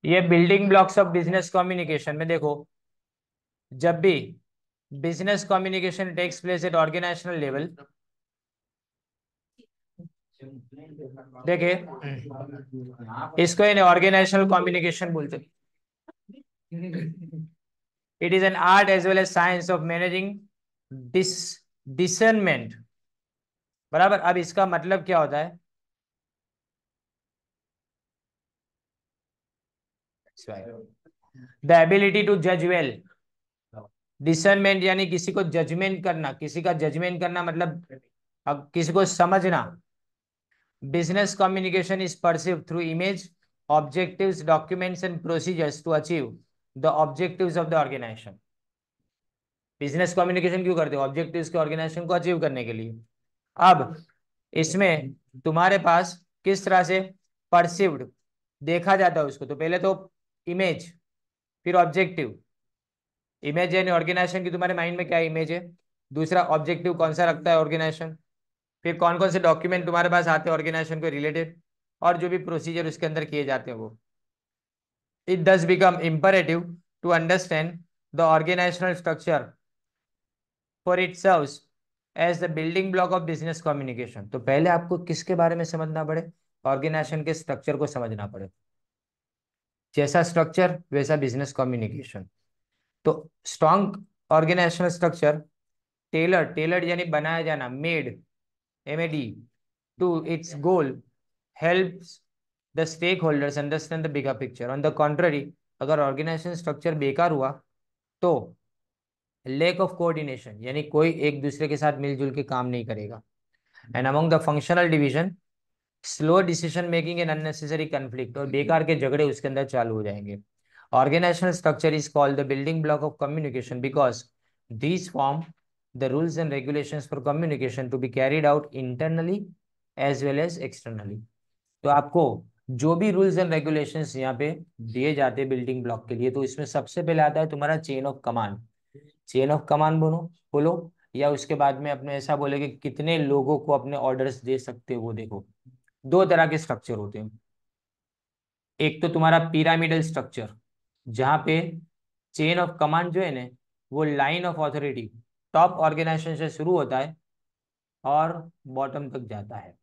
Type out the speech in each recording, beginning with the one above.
ये building blocks of business communication में देखो, जब भी business communication takes place at organisational level, देखिए इसको इन ऑर्गेनाइजेशनल कम्युनिकेशन बोलते हैं। It is an art as well as science of managing dis discernment. बराबर। अब इसका मतलब क्या होता है? द एबिलिटी टू जज वेल। डिसर्नमेंट यानी किसी को जजमेंट करना, किसी का जजमेंट करना मतलब अब किसी को समझना। Business communication is perceived through image, objectives, documents and procedures to achieve the objectives of the organisation. Business communication क्यों करते हो? ऑब्जेक्टिव्स के ऑर्गेनाइजेशन को अचीव करने के लिए। अब इसमें तुम्हारे पास किस तरह से परसिव्ड देखा जाता है उसको, तो पहले तो इमेज, फिर ऑब्जेक्टिव। इमेज यानी ऑर्गेनाइजेशन की तुम्हारे माइंड में क्या इमेज है। दूसरा ऑब्जेक्टिव कौन सा रखता है ऑर्गेनाइजेशन। फिर कौन कौन से डॉक्यूमेंट तुम्हारे पास आते हैं ऑर्गेनाइजेशन को रिलेटेड, और जो भी प्रोसीजर उसके अंदर किए जाते हैं वो। It does become imperative to understand the organisational structure for it serves as the building block of business communication. तो पहले आपको किसके बारे में समझना पड़े? ऑर्गेनाइजेशन के स्ट्रक्चर को समझना पड़े। जैसा स्ट्रक्चर वैसा बिजनेस कम्युनिकेशन। तो स्ट्रॉन्ग ऑर्गेनाइजेशनल स्ट्रक्चर, टेलर्ड यानी बनाया जाना, made, M A D, to its goal, helps the stakeholders understand the bigger picture. On the contrary, अगर ऑर्गेनाइजेशन स्ट्रक्चर बेकार हुआ तो लेक ऑफ कोऑर्डिनेशन यानी कोई एक दूसरे के साथ मिलजुल के काम नहीं करेगा। And among the functional division, slow decision making and unnecessary conflict, और बेकार के झगड़े उसके अंदर चालू हो जाएंगे। Organisational structure is called the building block of communication because these form the rules and regulations for communication to be carried out internally as well as externally. तो आपको जो भी रूल्स एंड रेगुलेशंस यहाँ पे दिए जाते हैं बिल्डिंग ब्लॉक के लिए, तो इसमें सबसे पहले आता है तुम्हारा chain of command. Chain of command बोलो बोलो, या उसके बाद में अपने ऐसा बोले कि कितने लोगों को अपने ऑर्डर्स दे सकते हो। वो देखो, दो तरह के स्ट्रक्चर होते हैं। एक तो तुम्हारा पिरामिडल स्ट्रक्चर, जहां पे चेन ऑफ कमांड जो है ना, वो line of authority top organisation से शुरू होता है और बॉटम तक जाता है।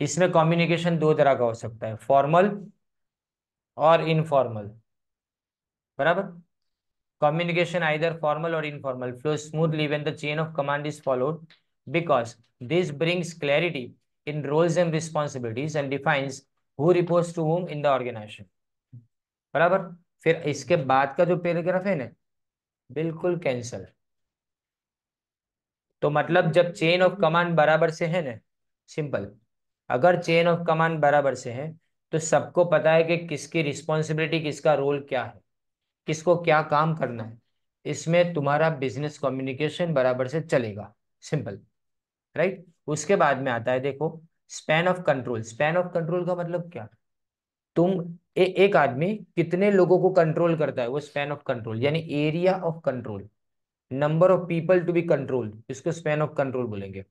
इसमें कम्युनिकेशन दो तरह का हो सकता है, फॉर्मल और इनफॉर्मल। बराबर। Communication, either formal or informal, flows smoothly when the chain of command is followed because this brings clarity in roles and responsibilities and defines who reports to whom in the organization. बराबर। फिर इसके बाद का जो paragraph है ना, बिल्कुल cancel. तो मतलब जब चेन ऑफ कमांड बराबर से है ना, सिंपल, अगर चेन ऑफ कमांड बराबर से है तो सबको पता है कि किसकी रिस्पॉन्सिबिलिटी, किसका रोल क्या है, किसको क्या काम करना है। इसमें तुम्हारा बिजनेस कम्युनिकेशन बराबर से चलेगा। सिंपल। राइट। उसके बाद में आता है देखो, span of control. Span of control का मतलब क्या? तुम एक आदमी कितने लोगों को कंट्रोल करता है, वो स्पैन ऑफ कंट्रोल यानी area of control, number of people to be controlled, इसको स्पैन ऑफ कंट्रोल बोलेंगे।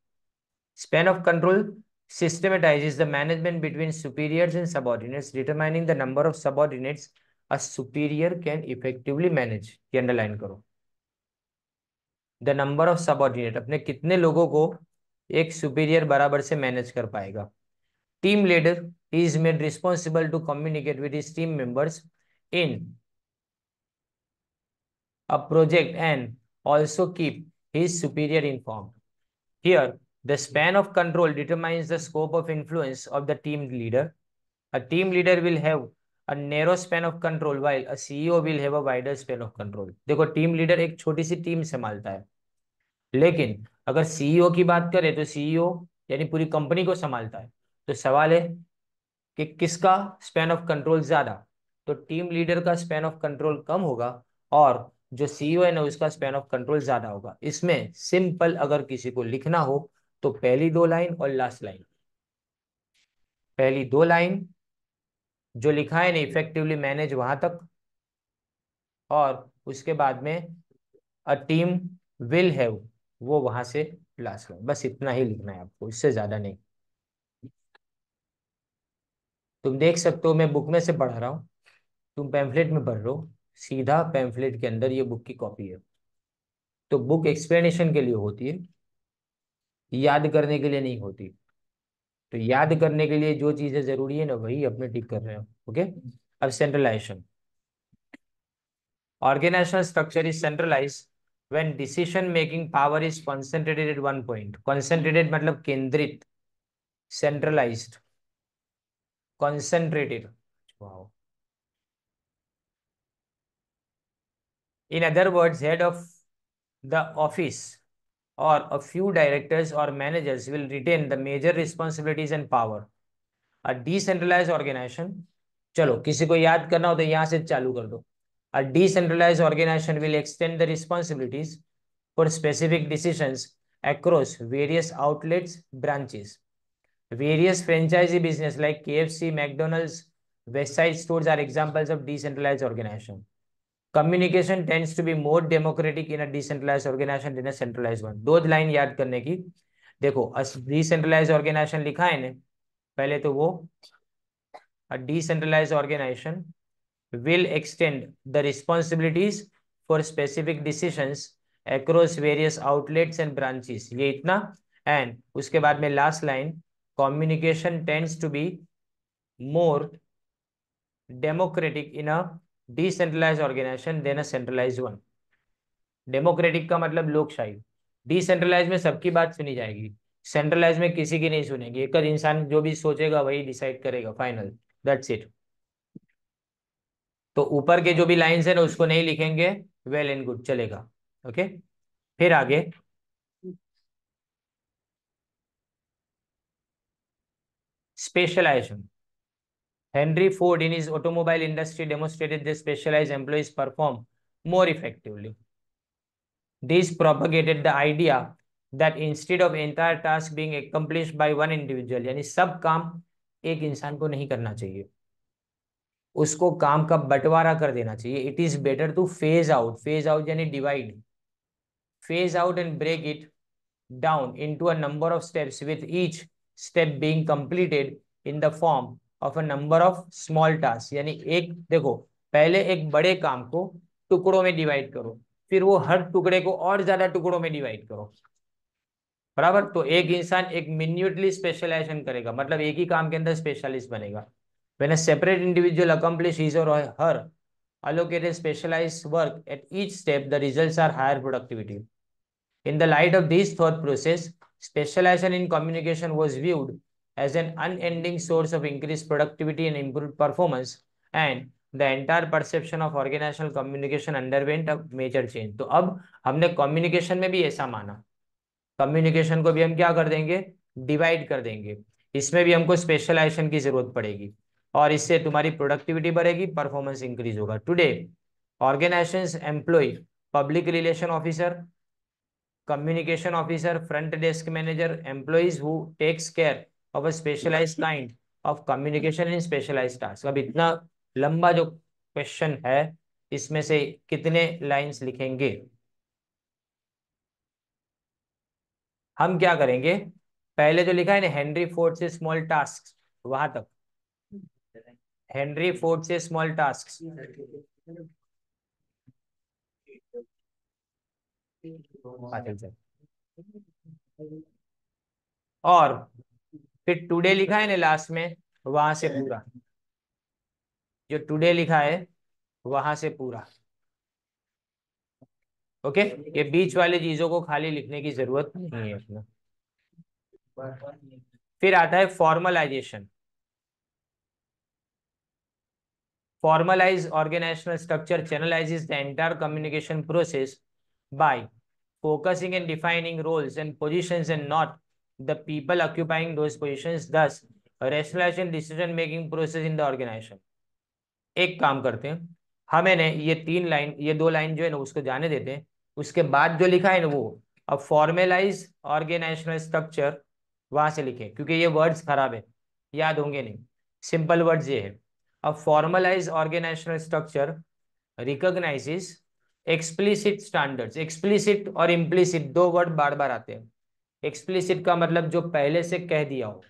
Span of control systematizes the management between superiors and subordinates, determining the number of subordinates a superior can effectively manage। ये underline करो, the number of subordinate, अपने कितने लोगों को एक superior बराबर से मैनेज कर पाएगा। Team leader is made responsible to communicate with his team members in a project and also keep his superior informed. Here, the span of control determines the scope of influence of the team leader. A team leader will have a narrow span of control while a CEO will have a wider span of control. देखो, team leader एक छोटी सी team संभालता है, लेकिन अगर CEO की बात करें तो सीईओ यानी पूरी कंपनी को संभालता है। तो सवाल है कि किसका स्पैन ऑफ कंट्रोल ज्यादा? तो टीम लीडर का स्पैन ऑफ कंट्रोल कम होगा और जो सीईओ है ना, उसका स्पैन ऑफ कंट्रोल ज्यादा होगा। इसमें सिंपल अगर किसी को लिखना हो तो पहली दो लाइन और लास्ट लाइन। पहली दो लाइन जो लिखा है ना, इफेक्टिवली मैनेज, वहां तक, और उसके बाद में अ टीम विल हैव, वो वहां से लास्ट लाइन। बस इतना ही लिखना है आपको, इससे ज्यादा नहीं। तुम देख सकते हो मैं बुक में से पढ़ा रहा हूँ, तुम पैम्फलेट में पढ़ रहे हो, सीधा पैम्फलेट के अंदर ये बुक की कॉपी है। तो बुक एक्सप्लेनेशन के लिए होती है, याद करने के लिए नहीं होती। तो याद करने के लिए जो चीजें जरूरी है ना वही अपने टिक कर रहे हो। ओके। अब centralisation, organizational structure is centralized when decision making power is concentrated at one point. Concentrated मतलब केंद्रित, centralized, concentrated. Wow. In other words, head of the office or a few directors or managers will retain the major responsibilities and power. A decentralized organization, चलो किसी को याद करना हो तो यहां से चालू कर दो। A decentralized organization will extend the responsibilities for specific decisions across various outlets branches. Various franchisee business like KFC, McDonald's, Westside stores are examples of decentralized organization. Communication tends to be more democratic in a decentralized organization than a centralized one. दो line याद करने की। देखो decentralise organisation लिखा है ने, पहले तो वो a decentralized organization will extend the responsibilities for specific decisions across various outlets and branches, ये इतना। एंड उसके बाद में last line, communication tends to be more democratic in a decentralized organization than a centralized one. Democratic का मतलब लोकशाही, decentralise में सबकी बात सुनी जाएगी, सेंट्रलाइज में किसी की नहीं सुनेगी, एक इंसान जो भी सोचेगा वही डिसाइड करेगा फाइनल, दैट्स इट। तो ऊपर के जो भी लाइंस है ना उसको नहीं लिखेंगे, वेल एंड गुड चलेगा। ओके। फिर आगे, specialisation. Henry Ford in his automobile industry demonstrated that specialized employees perform more effectively. This propagated the idea that instead of entire task being accomplished by one individual, यानी सब काम एक इंसान को नहीं करना चाहिए, उसको काम का बंटवारा कर देना चाहिए। It is better to phase out यानी divide, phase out and break it down into a number of steps, with each step being completed in the form of a number of small tasks। यानी एक देखो, पहले एक बड़े काम को टुकड़ों में डिवाइड करो, फिर वो हर टुकड़े को और ज्यादा टुकड़ों में डिवाइड करो, बराबर। तो एक इंसान एक मिन्यूटली स्पेशलाइजेशन करेगा, मतलब एक ही काम के अंदर स्पेशलिस्ट बनेगा। When a separate individual accomplish his और हर allocated specialized work at each step, the results are higher productivity. In the light of this thought process, specialization in communication was viewed as an unending source of increased productivity and improved performance, and the entire perception of organizational communication underwent a major change. तो अब हमने communication में भी ऐसा माना, communication को भी हम क्या कर देंगे, डिवाइड कर देंगे, इसमें भी हमको स्पेशलाइजेशन की जरूरत पड़ेगी, और इससे तुम्हारी प्रोडक्टिविटी बढ़ेगी, परफॉर्मेंस इंक्रीज होगा। Today organisations employ public relation officer, communication officer, front desk manager, employees who takes care of a specialized kind of communication in specialized task। अब इतना लंबा जो क्वेश्चन है, इसमें से कितने लाइंस लिखेंगे? हम क्या करेंगे, पहले जो लिखा है ना हेनरी फोर्ड से स्मॉल टास्क, वहां तक, हेनरी फोर्ड से स्मॉल टास्क। और फिर टुडे लिखा है ना लास्ट में, वहां से पूरा, जो टुडे लिखा है वहां से पूरा। ओके। ये बीच वाली चीजों को खाली लिखने की जरूरत नहीं है अपना। फिर आता है formalisation. Formalized organizational structure channelizes the entire communication process by focusing and defining roles and positions and not the people occupying those positions, thus rationalizing decision making process in the organization। एक काम करते हैं, हमें ने ये तीन line, ये दो लाइन जो है ना उसको जाने देते हैं, उसके बाद जो लिखा है ना वो, अब फॉर्मेलाइज ऑर्गेनाइजेशनल स्ट्रक्चर वहां से लिखे, क्योंकि ये वर्ड्स खराब है, याद होंगे नहीं, सिंपल वर्ड्स ये है। अब formalise organisational structure recognises explicit standards. Explicit और इम्प्लिसिट दो वर्ड बार बार आते हैं। एक्सप्लिसिट का मतलब जो पहले से कह दिया हो,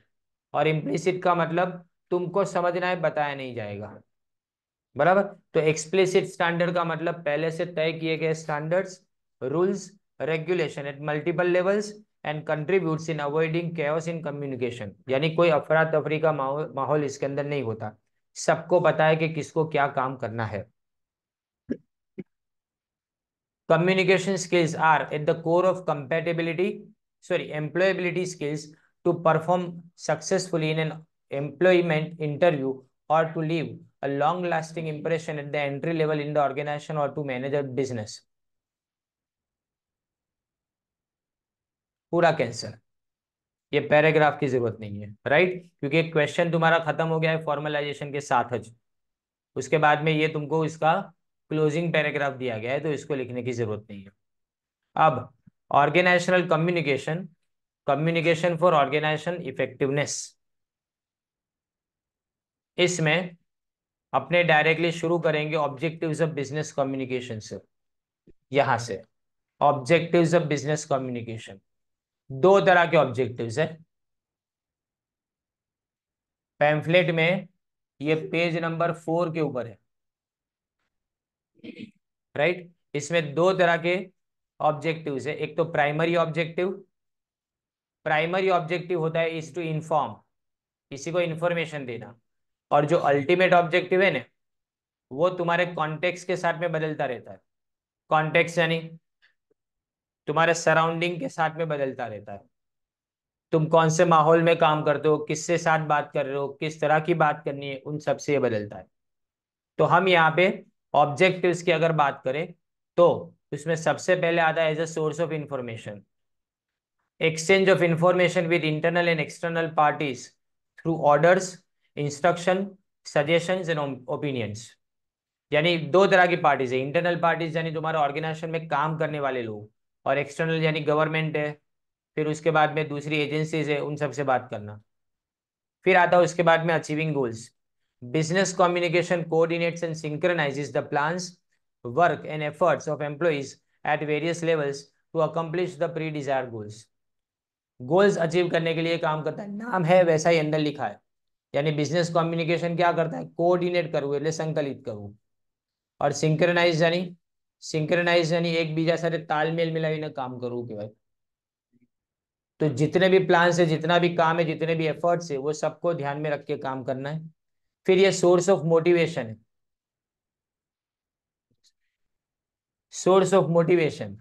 और इम्प्लिसिट का मतलब तुमको समझना है, बताया नहीं जाएगा। बराबर। तो एक्सप्लिसिट स्टैंडर्ड का मतलब पहले से तय किए गए standards, rules, regulation at multiple levels and contributes in avoiding chaos in communication, यानी कोई अफरा तफरी का माहौल माहौल इसके अंदर नहीं होता। सबको पता है कि किसको क्या काम करना है। Communication skills are at the core of employability skills to perform successfully in an employment interview or to leave a long-lasting impression at the entry level in the organization or to manage a business. पूरा cancer, ये paragraph की जरूरत नहीं है, right? क्योंकि question तुम्हारा खत्म हो गया है फॉर्मलाइजेशन के साथ ज। उसके बाद में ये तुमको इसका क्लोजिंग पैराग्राफ दिया गया है, तो इसको लिखने की जरूरत नहीं है। अब organisational communication, communication for organisation effectiveness, इसमें अपने डायरेक्टली शुरू करेंगे ऑब्जेक्टिव्स ऑफ बिजनेस कम्युनिकेशन से। यहां से ऑब्जेक्टिव्स ऑफ बिजनेस कम्युनिकेशन, दो तरह के ऑब्जेक्टिव्स है पैम्फलेट में, ये पेज नंबर 4 के ऊपर है, राइट? इसमें दो तरह के ऑब्जेक्टिव्स है। एक तो प्राइमरी ऑब्जेक्टिव, प्राइमरी ऑब्जेक्टिव होता है इज टू इन्फॉर्म, किसी को इंफॉर्मेशन देना। और जो अल्टीमेट ऑब्जेक्टिव है ना, वो तुम्हारे कॉन्टेक्स्ट के साथ में बदलता रहता है। कॉन्टेक्स्ट यानी तुम्हारे सराउंडिंग के साथ में बदलता रहता है। तुम कौन से माहौल में काम करते हो, किससे साथ बात कर रहे हो, किस तरह की बात करनी है, उन सब से ये बदलता है। तो हम यहाँ पे ऑब्जेक्टिव्स की अगर बात करें तो उसमें सबसे पहले आता है as a source of information, exchange of information with internal and external parties through orders, instruction, suggestions and opinions. यानी दो तरह की पार्टीज है, इंटरनल पार्टीज यानी तुम्हारे ऑर्गेनाइजेशन में काम करने वाले लोग, और एक्सटर्नल यानी गवर्नमेंट है, फिर उसके बाद में दूसरी एजेंसीज है, उन सब से बात करना। फिर आता है उसके बाद में achieving goals, business communication coordinates and synchronises the plans, work and efforts of employees at various levels to accomplish the predesired goals. Goals achieve करने के लिए काम करता है, नाम है वैसा ही अंदर लिखा है। यानी बिजनेस कम्युनिकेशन क्या करता है, कोऑर्डिनेट करू એટલે संकलित करू। और सिंक्रोनाइज यानी एक बीजा સાથે तालमेल मिलाવીને काम કરવું કહેવાય। तो जितने भी प्लान है, जितना भी काम है, जितने भी एफर्ट्स है, वो सबको ध्यान में रख के काम करना है। फिर ये सोर्स ऑफ मोटिवेशन है, सोर्स ऑफ मोटिवेशन,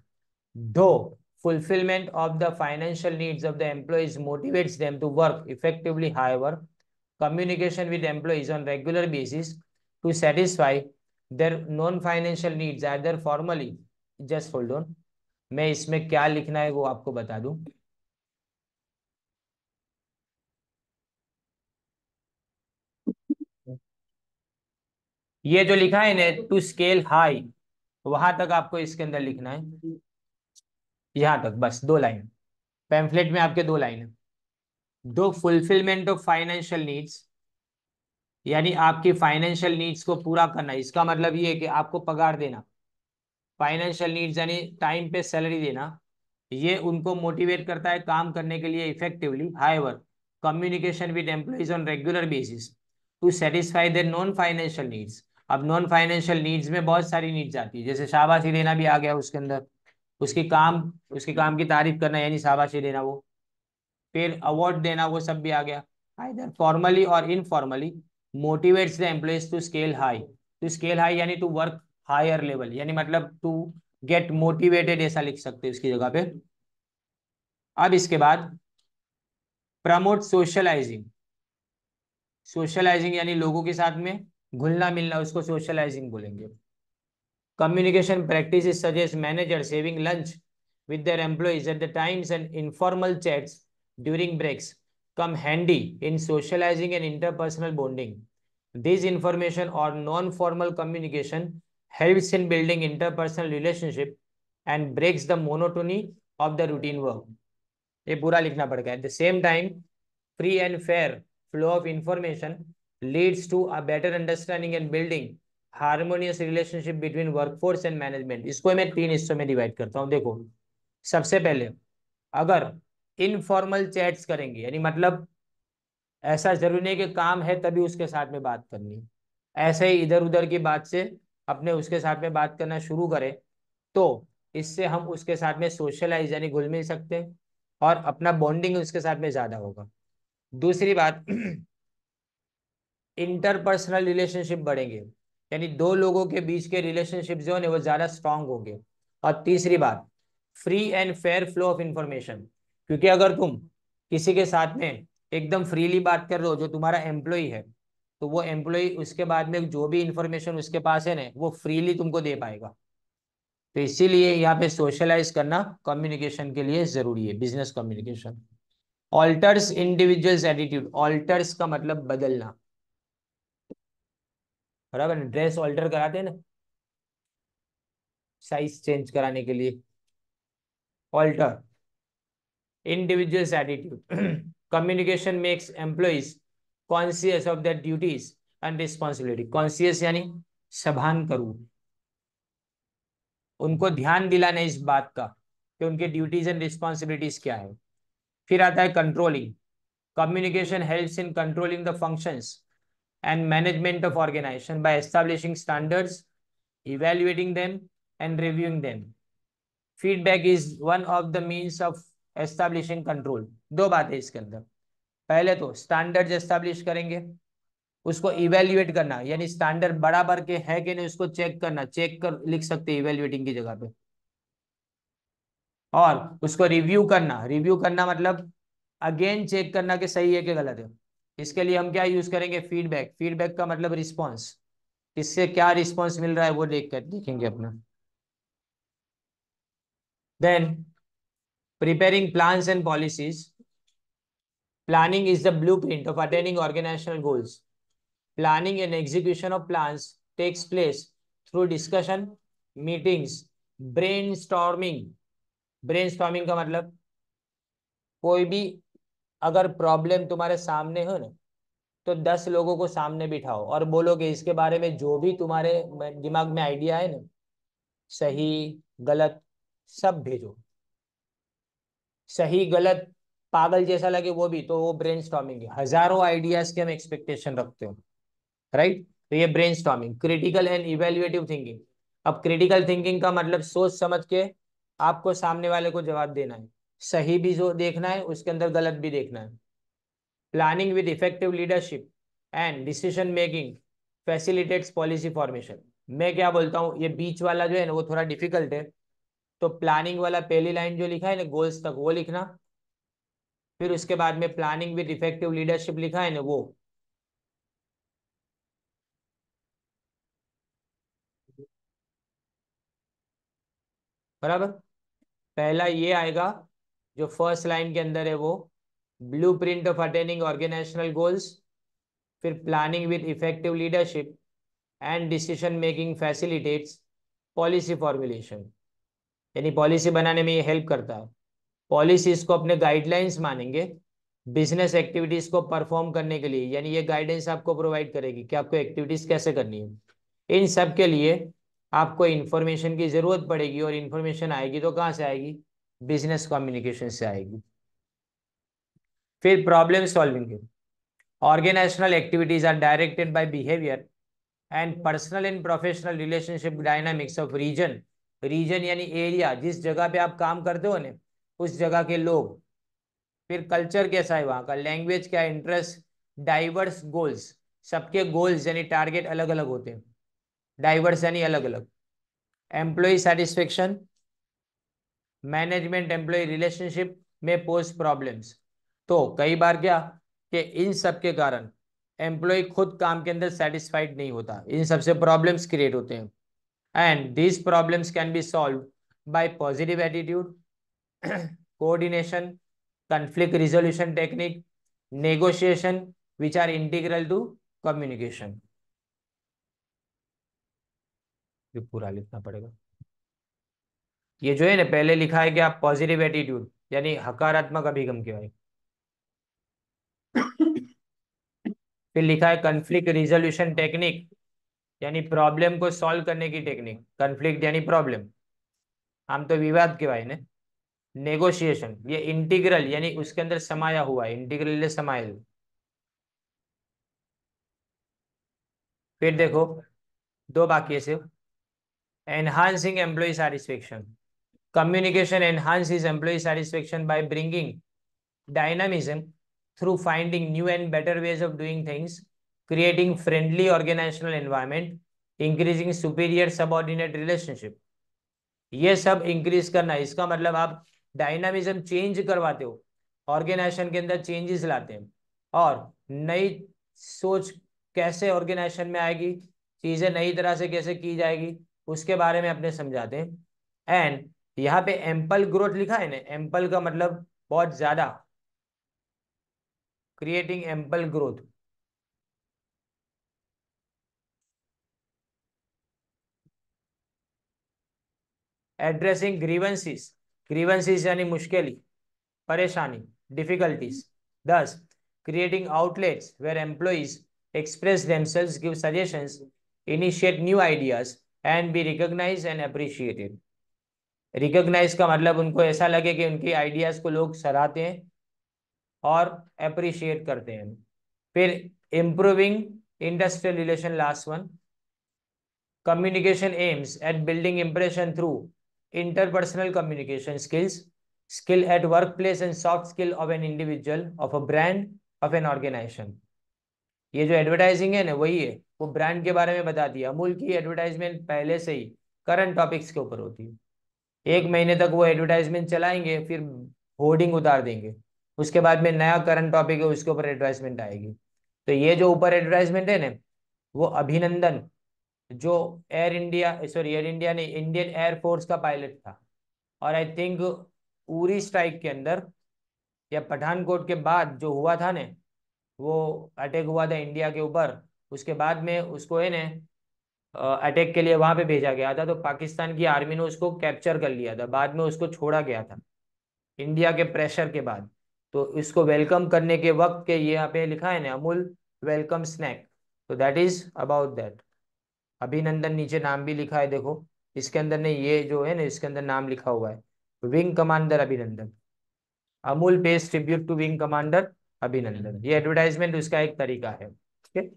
दो fulfillment of the financial needs of the employees motivates them to work effectively. However, communication with employees on regular basis to satisfy their non-financial needs either formally, just hold on, मैं इसमें क्या लिखना है वो आपको बता दूं। ये जो लिखा है ना टू स्केल हाई, वहां तक आपको इसके अंदर लिखना है, यहां तक बस 2 लाइन। पैम्फलेट में आपके 2 लाइन है। दो फुलफिलमेंट ऑफ फाइनेंशियल नीड्स, यानी आपकी फाइनेंशियल नीड्स को पूरा करना, इसका मतलब ये है कि आपको पगार देना। फाइनेंशियल नीड्स यानी टाइम पे सैलरी देना, ये उनको मोटिवेट करता है काम करने के लिए effectively. However, communication with employees on regular basis to satisfy their non financial needs. अब नॉन फाइनेंशियल नीड्स में बहुत सारी नीड्स आती है, जैसे शाबाशी देना भी आ गया उसके अंदर, उसके काम की तारीफ करना यानी शाबाशी देना वो, फिर अवार्ड देना वो सब भी आ गया। आइदर फॉर्मली और informally motivates the employees to scale high, to scale high यानी टू वर्क हायर लेवल, यानी मतलब टू गेट मोटिवेटेड, ऐसा लिख सकते हैं उसकी जगह पे। अब इसके बाद प्रमोट सोशलाइजिंग, सोशलाइजिंग यानी लोगों के साथ में घुलना मिलना, उसको सोशलाइजिंग बोलेंगे। Communication practices such as managers having lunch with their employees at the times and informal chats during breaks come handy in socializing and interpersonal bonding. This information or non-formal communication helps in building interpersonal relationship and breaks the monotony of the routine work. ये पूरा लिखना पड़ेगा। At the same time, free and fair flow of information leads to a better understanding and building harmonious relationship between workforce and management. इसको मैं 3 हिस्सों में divide करता हूं। देखो, सबसे पहले अगर इनफॉर्मल चैट्स करेंगे, यानी मतलब ऐसा जरूरी नहीं कि काम है तभी उसके साथ में बात करनी है। ऐसे ही इधर उधर की बात से अपने उसके साथ में बात करना शुरू करें, तो इससे हम उसके साथ में सोशलाइज यानी घुल मिल सकते हैं और अपना बॉन्डिंग उसके साथ में ज्यादा होगा। दूसरी बात, इंटरपर्सनल रिलेशनशिप बढ़ेंगे, यानी दो लोगों के बीच के रिलेशनशिप जो है वो ज्यादा स्ट्रांग होंगे। और तीसरी बात, free and fair flow of information, क्योंकि अगर तुम किसी के साथ में एकदम फ्रीली बात कर रहे हो जो तुम्हारा एम्प्लॉय है, तो वो एम्प्लॉय उसके बाद में जो भी इंफॉर्मेशन उसके पास है ना वो फ्रीली तुमको दे पाएगा। तो इसीलिए यहाँ पे सोशलाइज करना कम्युनिकेशन के लिए जरूरी है, business communication. Alters individuals attitude, alters का मतलब बदलना, बराबर, ड्रेस ऑल्टर कराते हैं ना साइज चेंज कराने के लिए, alter individuals attitude. Communication makes employees conscious of their duties and responsibility, conscious यानी सभान करूं, उनको ध्यान दिलाना इस बात का कि उनके ड्यूटीज एंड रिस्पॉन्सिबिलिटीज क्या है। फिर आता है controlling, communication helps in controlling the functions and management of organization by establishing standards, evaluating them, and reviewing them. Feedback is one of the means of establishing control. दो बातें इसके अंदर, पहले तो स्टैंडर्ड्स एस्टैब्लिश करेंगे, उसको इवेल्युएट करना यानी स्टैंडर्ड बराबर के है कि नहीं उसको चेक करना, चेक कर लिख सकते हैं इवेल्युएटिंग की जगह पे। और उसको रिव्यू करना, रिव्यू करना मतलब अगेन चेक करना कि सही है कि गलत है। इसके लिए हम क्या यूज करेंगे, फीडबैक, फीडबैक का मतलब रिस्पॉन्स, इससे क्या रिस्पॉन्स मिल रहा है वो देख कर देखेंगे अपना। Then preparing plans and policies, planning is the blueprint of attaining organisational goals. Planning and execution of plans takes place through discussion, meetings, brainstorming. Brainstorming का मतलब कोई भी अगर प्रॉब्लम तुम्हारे सामने हो ना, तो 10 लोगों को सामने बिठाओ और बोलो कि इसके बारे में जो भी तुम्हारे दिमाग में आइडिया है ना, सही गलत, सब भेजो। सही गलत पागल जैसा लगे वो भी, तो वो ब्रेनस्टॉर्मिंग है। हजारों आइडियाज की हम एक्सपेक्टेशन रखते हो, राइट। तो ये brainstorming, critical and evaluative thinking. अब क्रिटिकल थिंकिंग का मतलब सोच समझ के आपको सामने वाले को जवाब देना है, सही भी जो देखना है उसके अंदर गलत भी देखना है। Planning with effective leadership and decision making facilitates policy formation. मैं क्या बोलता हूँ, ये बीच वाला जो है ना वो थोड़ा डिफिकल्ट है, तो प्लानिंग वाला पहली लाइन जो लिखा है ना गोल्स तक वो लिखना, फिर उसके बाद में प्लानिंग विद इफेक्टिव लीडरशिप लिखा है ना वो। बराबर, पहला ये आएगा जो फर्स्ट लाइन के अंदर है वो, blueprint of attaining organisational goals, फिर planning with effective leadership and decision making facilitates policy formulation, यानी पॉलिसी बनाने में ये हेल्प करता है। पॉलिसीज को अपने गाइडलाइंस मानेंगे बिजनेस एक्टिविटीज को परफॉर्म करने के लिए, यानी ये गाइडेंस आपको प्रोवाइड करेगी कि आपको एक्टिविटीज कैसे करनी है। इन सब के लिए आपको इंफॉर्मेशन की जरूरत पड़ेगी, और इंफॉर्मेशन आएगी तो कहाँ से आएगी, बिजनेस कम्युनिकेशन से आएगी। फिर problem solving, organisational activities are directed by behaviour and personal and professional relationship dynamics of region. Region यानी एरिया, जिस जगह पे आप काम करते हो ना उस जगह के लोग। फिर कल्चर कैसा है वहाँ का, लैंग्वेज क्या, इंटरेस्ट, डाइवर्स गोल्स, सबके गोल्स यानी टारगेट अलग अलग होते हैं, डाइवर्स यानी अलग अलग। Employee satisfaction, management employee relationship में पोस्ट प्रॉब्लम्स। तो कई बार क्या कि इन सब के कारण एम्प्लॉय खुद काम के अंदर सेटिस्फाइड नहीं होता, इन सबसे प्रॉब्लम्स क्रिएट होते हैं। And these problems can be solved by positive attitude, coordination, conflict resolution technique, negotiation, which are integral to communication। ये पूरा लिखना पड़ेगा। ये जो है ना पहले लिखा है कि आप पॉजिटिव एटीट्यूड यानी हकारात्मक अभिगम के बारे। फिर लिखा है कन्फ्लिक्ट रिजोल्यूशन टेक्निक, यानी प्रॉब्लम को सॉल्व करने की टेक्निक, कन्फ्लिक्ट यानी प्रॉब्लम, हम तो विवाद के भाई ने। नेगोशिएशन, ये इंटीग्रल यानी उसके अंदर समाया हुआ है, इंटीग्रल समायल। फिर देखो, दो बाकी है सिर्फ। Enhancing employee satisfaction, communication enhances employee satisfaction by bringing dynamism through finding new and better ways of doing things, creating friendly organizational environment, increasing superior subordinate relationship। ये सब इंक्रीज करना है, इसका मतलब आप डायनामिज्म चेंज करवाते हो, ऑर्गेनाइजेशन के अंदर चेंजेस लाते हैं, और नई सोच कैसे ऑर्गेनाइजेशन में आएगी, चीजें नई तरह से कैसे की जाएगी, उसके बारे में अपने समझाते हैं। एंड यहाँ पे एम्पल ग्रोथ लिखा है ना, एम्पल का मतलब बहुत ज्यादा, creating ample growth. Addressing grievances, grievances यानी मुश्किल, परेशानी, difficulties. 10, creating outlets where employees express themselves, give suggestions, initiate new ideas and be recognise and appreciated. Recognise का मतलब उनको ऐसा लगे कि उनकी आइडियाज को लोग सराहते हैं और अप्रिशिएट करते हैं। फिर improving industrial relation, last one. Communication aims at building impression through interpersonal communication skills, skill at workplace and soft skill of an individual, of a brand, of an organization। ये जो advertising है ना, वही है, वो ब्रांड के बारे में बताती है। अमूल की एडवर्टाइजमेंट पहले से ही करंट टॉपिक्स के ऊपर होती है। एक महीने तक वो एडवर्टाइजमेंट चलाएंगे, फिर होर्डिंग उतार देंगे, उसके बाद में नया करंट टॉपिक है उसके ऊपर एडवर्टाइजमेंट आएगी। तो ये जो ऊपर एडवर्टाइजमेंट है ना, वो अभिनंदन, जो air India, sorry air India नहीं, इंडियन एयरफोर्स का पायलट था, और आई थिंक उरी स्ट्राइक के अंदर या पठानकोट के बाद जो हुआ था ने, वो अटैक हुआ था इंडिया के ऊपर, उसके बाद में उसको है ने अटैक के लिए वहां पे भेजा गया था, तो पाकिस्तान की आर्मी ने उसको कैप्चर कर लिया था, बाद में उसको छोड़ा गया था इंडिया के प्रेशर के बाद। तो इसको वेलकम करने के वक्त के ये यहाँ पे लिखा है ना, अमूल वेलकम स्नैक, तो दैट इज अबाउट दैट। अभिनंदन नीचे नाम भी लिखा है, देखो इसके अंदर ने ये जो है ना, इसके अंदर नाम लिखा हुआ है, wing commander Abhinandan. Amul pays tribute to wing commander Abhinandan, ये एडवर्टाइजमेंट उसका एक तरीका है। ठीक है।